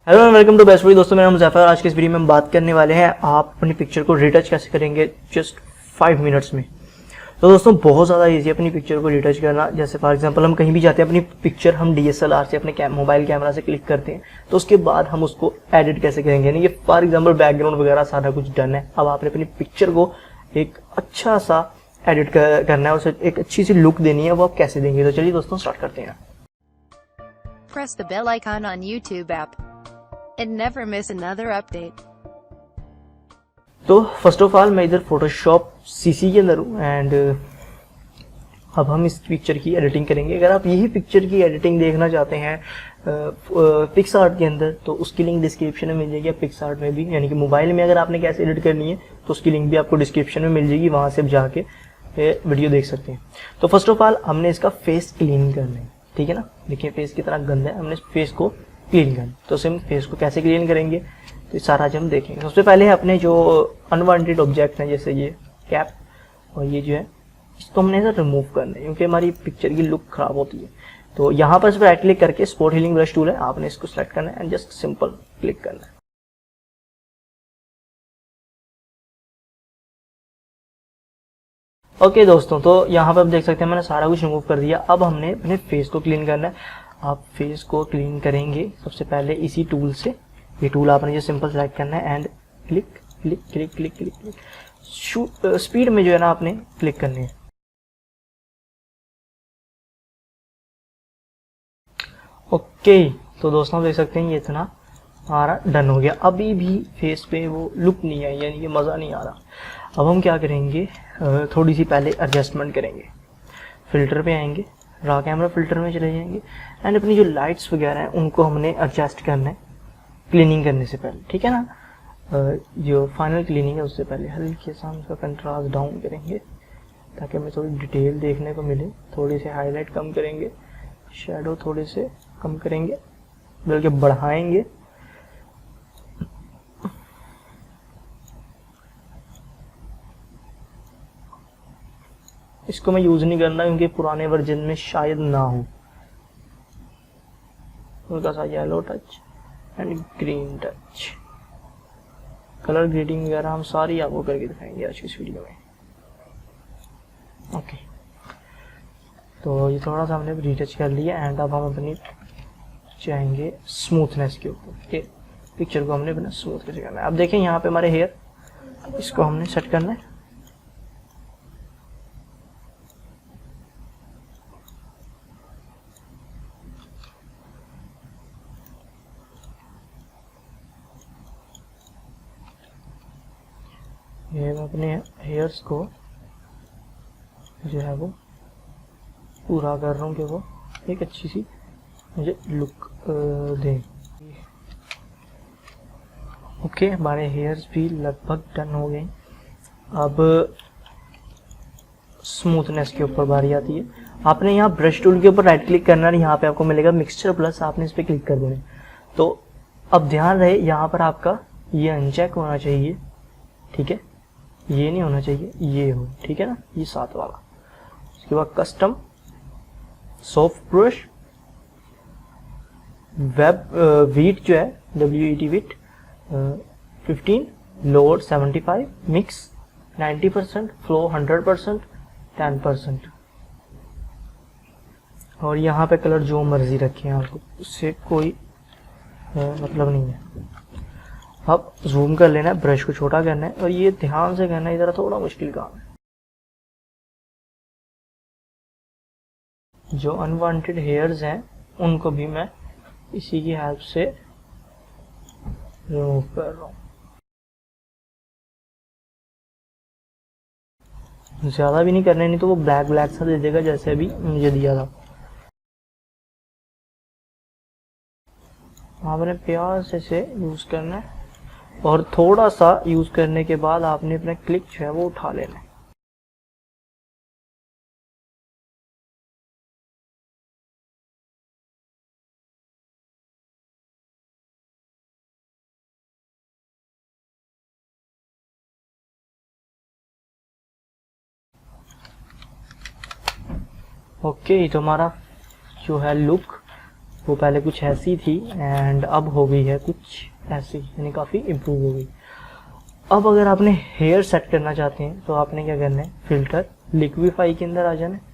Hello and welcome to best video. दोस्तों मेरा नाम मुज़फ़्फ़र। आज के इस वीडियो में हम बात करने वाले हैं आप अपनी पिक्चर को रिटच कैसे करेंगे जस्ट 5 मिनट्स में। तो दोस्तों बहुत ज़्यादा इजी है अपनी पिक्चर को रिटच करना। जैसे फॉर एग्जांपल हम कहीं भी जाते हैं, अपनी पिक्चर हम DSLR से अपने मोबाइल कैमरा से क्लिक करते हैं, तो उसके बाद हम उसको एडिट कैसे करेंगे। यानी कि फॉर एग्जाम्पल बैकग्राउंड वगैरह सारा कुछ डन है, अब आपने अपनी पिक्चर को एक अच्छा सा एडिट करना है, उसे एक अच्छी सी लुक देनी है, वो आप कैसे देंगे। तो चलिए दोस्तों स्टार्ट करते हैं। Press the bell icon on YouTube app and never miss another update. तो फर्स्ट ऑफ ऑल मैं इधर फोटोशॉप CC के अंदर हूँ एंड अब हम इस पिक्चर की एडिटिंग करेंगे। अगर आप यही पिक्चर की एडिटिंग देखना चाहते हैं पिक्सआर्ट के अंदर, तो उसकी लिंक डिस्क्रिप्शन में मिल जाएगी। पिक्सआर्ट में भी, यानी कि मोबाइल में अगर आपने कैसे एडिट करनी है तो उसकी लिंक भी आपको डिस्क्रिप्शन में मिल जाएगी, वहाँ से आप जाके वीडियो देख सकते हैं। तो फर्स्ट ऑफ ऑल हमने इसका फेस क्लीन करना है, ठीक है ना। देखिए फेस की तरह गंदा है, हमने फेस को क्लीन करना। तो हम फेस को कैसे क्लीन करेंगे तो ये सारा आज हम देखेंगे। सबसे पहले अपने जो अनवांटेड ऑब्जेक्ट हैं, जैसे ये कैप और ये जो है, इसको हमने ऐसा रिमूव करना है क्योंकि हमारी पिक्चर की लुक खराब होती है। तो यहाँ पर इस पर राइट क्लिक करके स्पॉट हीलिंग ब्रश टूल है, आपने इसको सेलेक्ट करना है एंड जस्ट सिंपल क्लिक करना है। ओके दोस्तों, तो यहाँ पर आप देख सकते हैं मैंने सारा कुछ रिमूव कर दिया। अब हमने अपने फेस को क्लीन करना है। आप फेस को क्लीन करेंगे सबसे पहले इसी टूल से। ये टूल आपने जो सिंपल सेलेक्ट करना है and click click click click click click speed में जो है ना आपने क्लिक करनी है। ओके तो दोस्तों देख सकते हैं ये इतना हमारा डन हो गया। अभी भी फेस पे वो लुक नहीं आई, यानी कि मज़ा नहीं आ रहा। अब हम क्या करेंगे, थोड़ी सी पहले एडजस्टमेंट करेंगे। फिल्टर पे आएंगे, रॉ कैमरा फिल्टर में चले जाएंगे एंड अपनी जो लाइट्स वगैरह हैं उनको हमने एडजस्ट करना है क्लीनिंग करने से पहले, ठीक है ना। जो फाइनल क्लीनिंग है उससे पहले हल्के सा हम उसका कंट्रास्ट डाउन करेंगे ताकि हमें थोड़ी डिटेल देखने को मिले। थोड़ी सी हाईलाइट कम करेंगे, शेडो थोड़े से कम करेंगे, बल्कि बढ़ाएंगे। इसको मैं यूज नहीं करना क्योंकि पुराने वर्जन में शायद ना हो। हल्का सा yellow touch and green touch, colour grading वगैरह हम सारी आपको करके दिखाएंगे आज की इस वीडियो में। ओके तो ये थोड़ा सा हमने रीटच कर लिया एंड अब हम अपनी चाहेंगे स्मूथनेस के ऊपर। पिक्चर को हमने अपना स्मूथ कैसे करना है। अब देखें यहाँ पे हमारे हेयर, इसको हमने सेट करना है। ये मैं अपने हेयर्स को जो है वो पूरा कर रहा हूँ कि वो एक अच्छी सी मुझे लुक दें। ओके हमारे हेयर्स भी लगभग डन हो गए। अब स्मूथनेस के ऊपर बारी आती है। आपने यहाँ ब्रश टूल के ऊपर राइट क्लिक करना है, यहाँ पे आपको मिलेगा मिक्सचर प्लस, आपने इस पर क्लिक कर देना। तो अब ध्यान रहे यहाँ पर आपका ये अनचेक होना चाहिए, ठीक है, ये नहीं होना चाहिए, ये हो, ठीक है ना, ये साथ वाला। उसके बाद custom soft brush web wheat जो है WET wheat 15, lower 75, mix 90%, flow 100%, 10%। और यहाँ पे कलर जो मर्जी रखें आपको, उससे कोई मतलब नहीं है। अब जूम कर लेना है, ब्रश को छोटा करना है और ये ध्यान से करना है, इधर थोड़ा मुश्किल काम है। जो अनवांटेड हेयर्स हैं उनको भी मैं इसी की हेल्प से रिमूव कर रहा हूँ। ज़्यादा भी नहीं करना, नहीं तो वो ब्लैक ब्लैक सा दे देगा जैसे अभी मुझे दिया था। आपने प्यार से यूज़ करना है और थोड़ा सा यूज़ करने के बाद आपने अपना क्लिक जो है वो उठा लेना है। ओके तो हमारा जो है लुक वो पहले कुछ ऐसी थी एंड अब हो गई है कुछ ऐसी, यानी काफ़ी इम्प्रूव हो गई। अब अगर आपने हेयर सेट करना चाहते हैं तो आपने क्या करना है, फिल्टर लिक्विफाई के अंदर आ जाना है।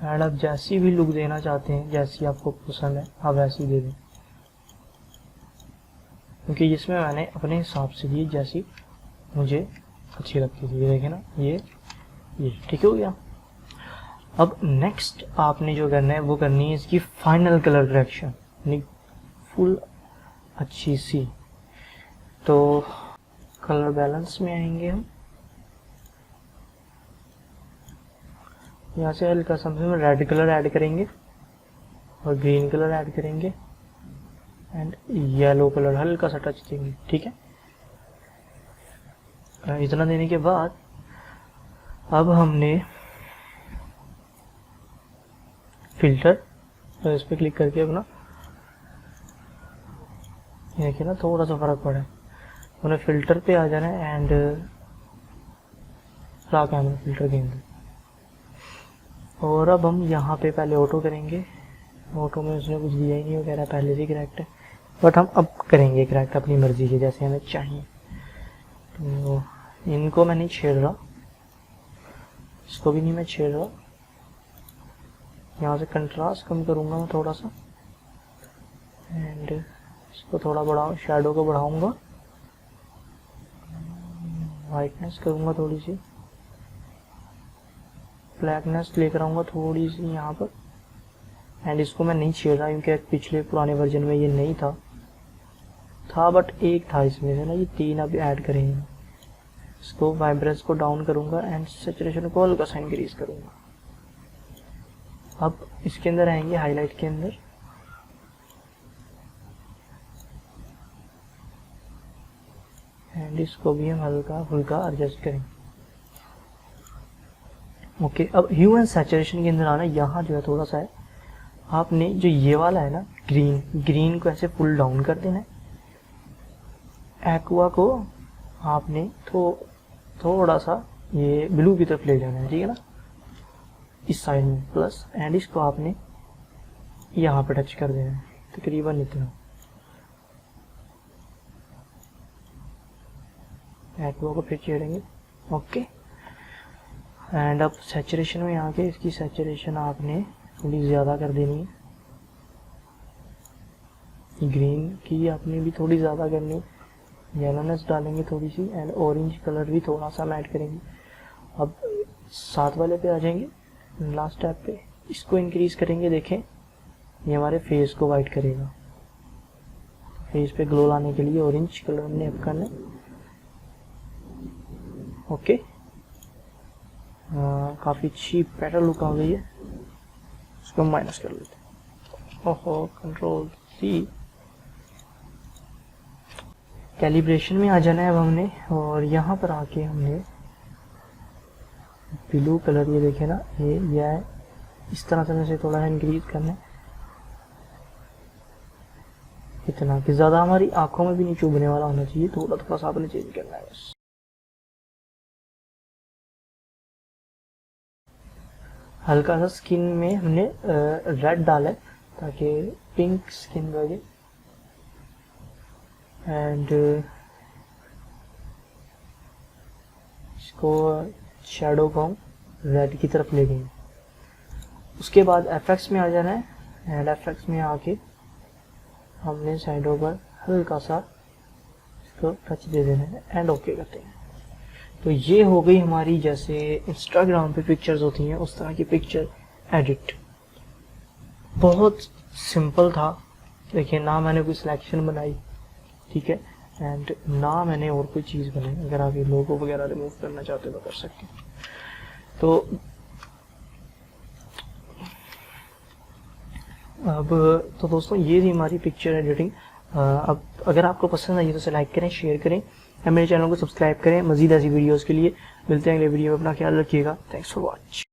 एंड आप जैसी भी लुक देना चाहते हैं, जैसी आपको पसंद है आप वैसी दे दें, क्योंकि इसमें मैंने अपने हिसाब से दी जैसी मुझे अच्छी लगती थी। ये देखें ना, ये ठीक हो गया। अब नेक्स्ट आपने जो करना है वो करनी है इसकी फाइनल कलर करेक्शन, यानी फुल अच्छी सी। तो कलर बैलेंस में आएंगे हम, यहाँ से हल्का सा हम रेड कलर ऐड करेंगे और ग्रीन कलर ऐड करेंगे एंड येलो कलर हल्का सा टच देंगे, ठीक है। इतना देने के बाद अब हमने फिल्टर, तो इस पर क्लिक करके अपना देखिए ना थोड़ा सा फर्क पड़ा है, उन्हें फिल्टर पे आ जाना है एंड ला कैमरा फिल्टर के अंदर। और अब हम यहाँ पे पहले ऑटो करेंगे, ऑटो में उसने कुछ दिया ही नहीं वगैरह, पहले से करेक्ट है, बट हम अब करेंगे करेक्ट अपनी मर्जी के जैसे हमें चाहिए। तो इनको मैं नहीं छेड़ रहा, इसको भी नहीं मैं छेड़ रहा, यहाँ से कंट्रास्ट कम करूँगा मैं थोड़ा सा एंड इसको थोड़ा बढ़ाऊँ, शैडो को बढ़ाऊँगा, वाइटनेस करूँगा थोड़ी सी, ब्लैकनेस लेकर आऊँगा थोड़ी सी यहाँ पर एंड इसको मैं नहीं छेड़ रहा क्योंकि पिछले पुराने वर्जन में ये नहीं था बट एक था इसमें से ना, ये 3 अब ऐड करेंगे। इसको वाइब्रेंस को डाउन करूँगा एंड सैचुरेशन को हल्का सा इंक्रीज करूँगा। अब इसके अंदर आएंगे हाईलाइट के अंदर, एंड इसको भी हम हल्का फुल्का एडजस्ट करेंगे। ओके, अब ह्यू एंड सैचुरेशन के अंदर आना, यहाँ जो है थोड़ा सा है, आपने जो ये वाला है ना ग्रीन को ऐसे पुल डाउन कर देना है, एक्वा को आपने थोड़ा सा ये ब्लू की तरफ ले जाना है, ठीक है ना, इस साइड में प्लस, एंड इसको आपने यहाँ पे टच कर देना है तकरीबन इतना। एक्वा को फिर छेड़ेंगे, ओके। एंड अब सैचुरेशन में आके इसकी सैचुरेशन आपने थोड़ी ज़्यादा कर देनी है, ग्रीन की आपने भी थोड़ी ज़्यादा करनी, येलोनेस डालेंगे थोड़ी सी एंड ऑरेंज कलर भी थोड़ा सा ऐड करेंगे। अब साथ वाले पे आ जाएंगे, लास्ट स्टेप पे इसको इंक्रीज करेंगे, देखें ये हमारे फेस को वाइट करेगा। फेस पे ग्लो लाने के लिए ऑरेंज कलर हमने अब करना है, ओके। काफ़ी अच्छी बेटर लुक आ गई है, इसको माइनस कर लेते हैं, ओहो कंट्रोल सी। कैलिब्रेशन में आ जाना है अब हमने, और यहाँ पर आके हमने ब्लू कलर, ये देखे ना, ये है, इस तरह से मुझे थोड़ा इंक्रीज करना है, इतना कि ज़्यादा हमारी आंखों में भी नहीं चुभने वाला होना चाहिए, थोड़ा थोड़ा सा आपने चेंज करना है बस। हल्का सा स्किन में हमने रेड डाला है ताकि पिंक स्किन लगे, एंड इसको शैडो को हम रेड की तरफ ले गए। उसके बाद एफएक्स में आ जाना है, एंड एफएक्स में आके हमने साइडों पर हल्का सा इसको टच दे देना है एंड ओके करते हैं। तो ये हो गई हमारी, जैसे इंस्टाग्राम पे पिक्चर्स होती हैं उस तरह की पिक्चर एडिट। बहुत सिंपल था, देखिए ना मैंने कोई सिलेक्शन बनाई, ठीक है, एंड ना मैंने और कोई चीज़ बनाई। अगर आप ये लोगो वगैरह रिमूव करना चाहते हो तो कर सकते हैं। तो अब तो दोस्तों ये थी हमारी पिक्चर एडिटिंग। अब अगर आपको पसंद आई तो इसे लाइक करें, शेयर करें, और मेरे चैनल को सब्सक्राइब करें। मज़ीद ऐसी वीडियोज़ के लिए मिलते हैं अगले वीडियो में। अपना ख्याल रखिएगा। Thanks for watch.